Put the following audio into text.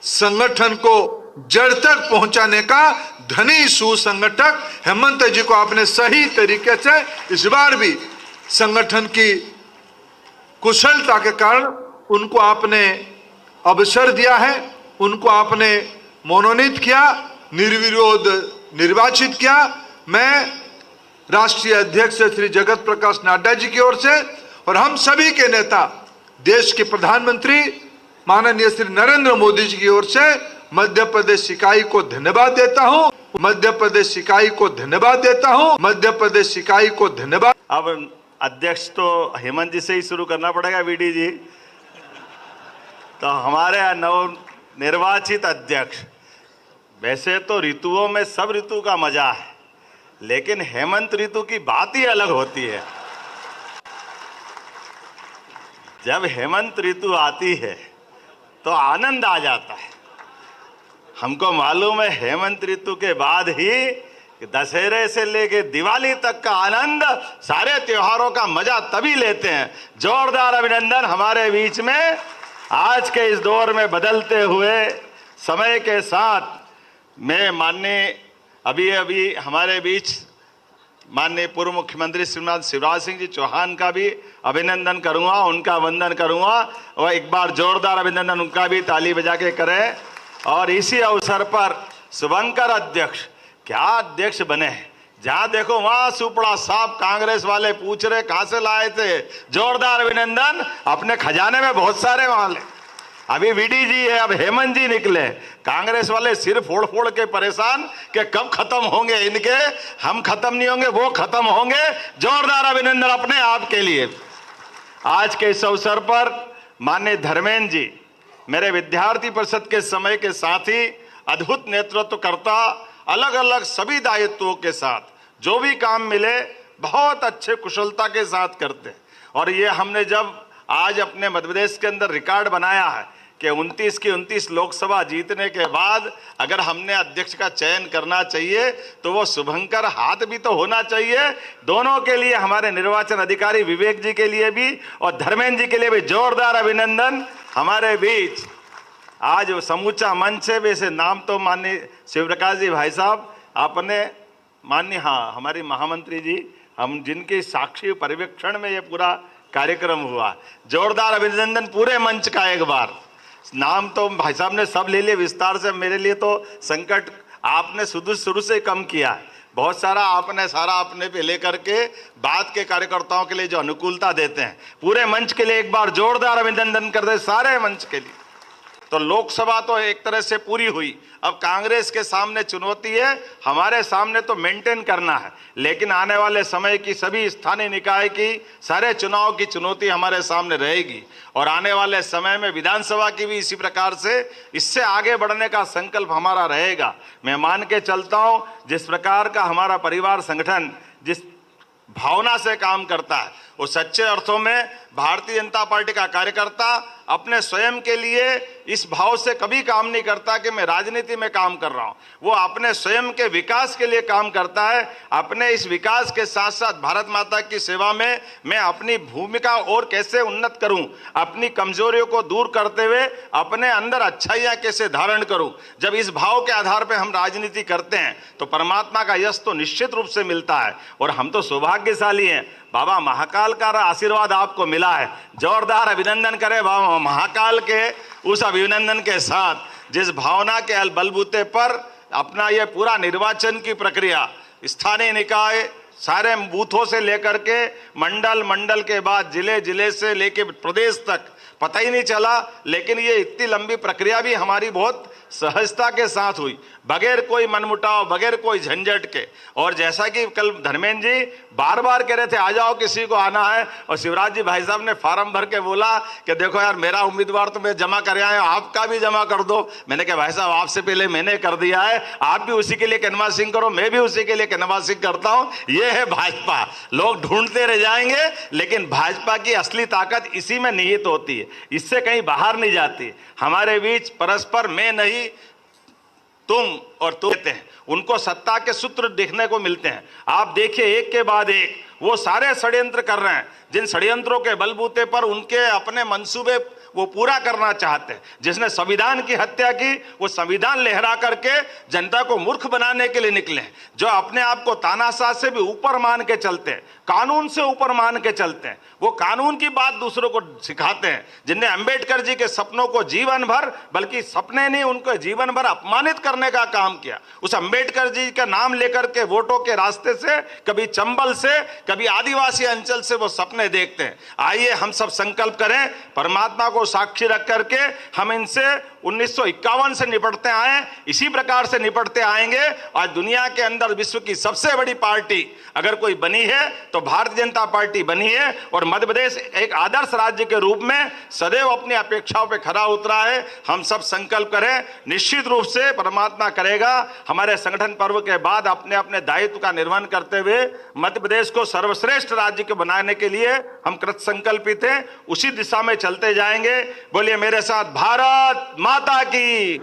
संगठन को जड़ तक पहुंचाने का धनी सुसंगठक हेमंत जी को आपने सही तरीके से इस बार भी संगठन की कुशलता के कारण उनको आपने अवसर दिया है, उनको आपने मनोनीत किया, निर्विरोध निर्वाचित किया। मैं राष्ट्रीय अध्यक्ष श्री जगत प्रकाश नड्डा जी की ओर से और हम सभी के नेता देश के प्रधानमंत्री माननीय श्री नरेंद्र मोदी जी की ओर से मध्य प्रदेश इकाई को धन्यवाद देता हूं। मध्य प्रदेश इकाई को धन्यवाद देता हूं। मध्य प्रदेश इकाई को धन्यवाद। अब अध्यक्ष तो हेमंत जी से ही शुरू करना पड़ेगा, वीडी जी। तो हमारे नव निर्वाचित अध्यक्ष, वैसे तो ऋतुओं में सब ऋतु का मजा है, लेकिन हेमंत ऋतु की बात ही अलग होती है। जब हेमंत ऋतु आती है तो आनंद आ जाता है। हमको मालूम है हेमंत ऋतु के बाद ही दशहरे से लेके दिवाली तक का आनंद, सारे त्योहारों का मजा तभी लेते हैं। जोरदार अभिनंदन हमारे बीच में आज के इस दौर में बदलते हुए समय के साथ मैं माननीय अभी हमारे बीच माननीय पूर्व मुख्यमंत्री श्रीमान शिवराज सिंह जी चौहान का भी अभिनंदन करूंगा, उनका वंदन करूंगा और एक बार जोरदार अभिनंदन उनका भी ताली बजा के करें। और इसी अवसर पर शुभंकर अध्यक्ष क्या अध्यक्ष बने हैं, जहां देखो वहां सुपड़ा साहब कांग्रेस वाले पूछ रहे कहां से लाए थे। जोरदार अभिनंदन, अपने खजाने में बहुत सारे वाले। अभी वीडी जी है, अब हेमंत जी निकले। कांग्रेस वाले सिर फोड़ फोड़ के परेशान कि कब खत्म होंगे इनके, हम खत्म नहीं होंगे वो खत्म होंगे। जोरदार अभिनंदन अपने आप के लिए। आज के इस अवसर पर माननीय धर्मेंद्र जी मेरे विद्यार्थी परिषद के समय के साथी, अद्भुत नेतृत्व करता, अलग अलग सभी दायित्वों के साथ जो भी काम मिले बहुत अच्छे कुशलता के साथ करते। और ये हमने जब आज अपने मध्य प्रदेश के अंदर रिकॉर्ड बनाया है कि 29 की 29 लोकसभा जीतने के बाद अगर हमने अध्यक्ष का चयन करना चाहिए तो वो शुभंकर हाथ भी तो होना चाहिए। दोनों के लिए, हमारे निर्वाचन अधिकारी विवेक जी के लिए भी और धर्मेंद्र जी के लिए भी जोरदार अभिनंदन। हमारे बीच आज समूचा मंच है, वैसे नाम तो माननीय शिवप्रकाश जी भाई साहब आपने, माननीय हमारी महामंत्री जी, हम जिनके साक्षी पर्यवेक्षण में ये पूरा कार्यक्रम हुआ। जोरदार अभिनंदन पूरे मंच का। एक बार नाम तो भाई साहब ने सब ले लिए विस्तार से, मेरे लिए तो संकट आपने शुरू से कम किया है। बहुत सारा आपने अपने पे लेकर के बात के कार्यकर्ताओं के लिए जो अनुकूलता देते हैं, पूरे मंच के लिए एक बार जोरदार अभिनंदन कर दे सारे मंच के लिए। तो लोकसभा तो एक तरह से पूरी हुई, अब कांग्रेस के सामने चुनौती है, हमारे सामने तो मेंटेन करना है, लेकिन आने वाले समय की सभी स्थानीय निकाय की सारे चुनाव की चुनौती हमारे सामने रहेगी। और आने वाले समय में विधानसभा की भी इसी प्रकार से इससे आगे बढ़ने का संकल्प हमारा रहेगा। मैं मान के चलता हूं, जिस प्रकार का हमारा परिवार संगठन जिस भावना से काम करता है, वो सच्चे अर्थों में भारतीय जनता पार्टी का कार्यकर्ता अपने स्वयं के लिए इस भाव से कभी काम नहीं करता कि मैं राजनीति में काम कर रहा हूं। वो अपने स्वयं के विकास के लिए काम करता है। अपने इस विकास के साथ साथ भारत माता की सेवा में मैं अपनी भूमिका और कैसे उन्नत करूं, अपनी कमजोरियों को दूर करते हुए अपने अंदर अच्छाइयां कैसे धारण करूं। जब इस भाव के आधार पर हम राजनीति करते हैं तो परमात्मा का यश तो निश्चित रूप से मिलता है। और हम तो सौभाग्यशाली हैं, बाबा महाकाल का आशीर्वाद आपको मिला है। जोरदार अभिनंदन करें बाबा महाकाल के उस अभिनंदन के साथ, जिस भावना के बलबूते पर अपना यह पूरा निर्वाचन की प्रक्रिया, स्थानीय निकाय सारे बूथों से लेकर के मंडल के बाद जिले से लेके प्रदेश तक पता ही नहीं चला। लेकिन ये इतनी लंबी प्रक्रिया भी हमारी बहुत सहजता के साथ हुई, बगैर कोई मनमुटाव, बगैर कोई झंझट के। और जैसा कि कल धर्मेंद्र जी बार बार कह रहे थे आ जाओ किसी को आना है, और शिवराज जी भाई साहब ने फार्म भर के बोला कि देखो यार मेरा उम्मीदवार तो मैं जमा कर आया, आपका भी जमा कर दो। मैंने कहा भाई साहब आपसे पहले मैंने कर दिया है, आप भी उसी के लिए कैनवासिंग करो, मैं भी उसी के लिए कैनवासिंग करता हूं। ये है भाजपा। लोग ढूंढते रह जाएंगे, लेकिन भाजपा की असली ताकत इसी में निहित होती है, इससे कहीं बाहर नहीं जाती। हमारे बीच परस्पर मैं नहीं तुम और तुम कहते हैं, उनको सत्ता के सूत्र देखने को मिलते हैं। आप देखिए एक के बाद एक वो सारे षड्यंत्र कर रहे हैं, जिन षड्यंत्रों के बलबूते पर उनके अपने मंसूबे वो पूरा करना चाहते हैं। जिसने संविधान की हत्या की वो संविधान लहरा करके जनता को मूर्ख बनाने के लिए निकले हैं। जो अपने आप को तानाशाह से भी ऊपर मान के चलते हैं, कानून से ऊपर मान के चलते हैं, वो कानून की बात दूसरों को सिखाते हैं। जिनने अंबेडकर जी के सपनों को जीवन भर, बल्कि सपने नहीं, उनको जीवन भर अपमानित करने का काम किया। उस अंबेडकर जी का नाम लेकर के वोटों के रास्ते से, कभी चंबल से, कभी आदिवासी अंचल से वो सपने देखते हैं। आइए हम सब संकल्प करें, परमात्मा को साक्षी रख करके हम इनसे 1951 से निपटते आए, इसी प्रकार से निपटते आएंगे। आज दुनिया के अंदर विश्व की सबसे बड़ी पार्टी अगर कोई बनी है तो भारतीय जनता पार्टी बनी है, और मध्य प्रदेश एक आदर्श राज्य के रूप में सदैव अपनी अपेक्षाओं पे खरा उतरा है। हम सब संकल्प करें, निश्चित रूप से परमात्मा करेगा। हमारे संगठन पर्व के बाद अपने अपने दायित्व का निर्वहन करते हुए मध्य प्रदेश को सर्वश्रेष्ठ राज्य को बनाने के लिए हम कृत संकल्पित हैं, उसी दिशा में चलते जाएंगे। बोलिए मेरे साथ, भारत माता की।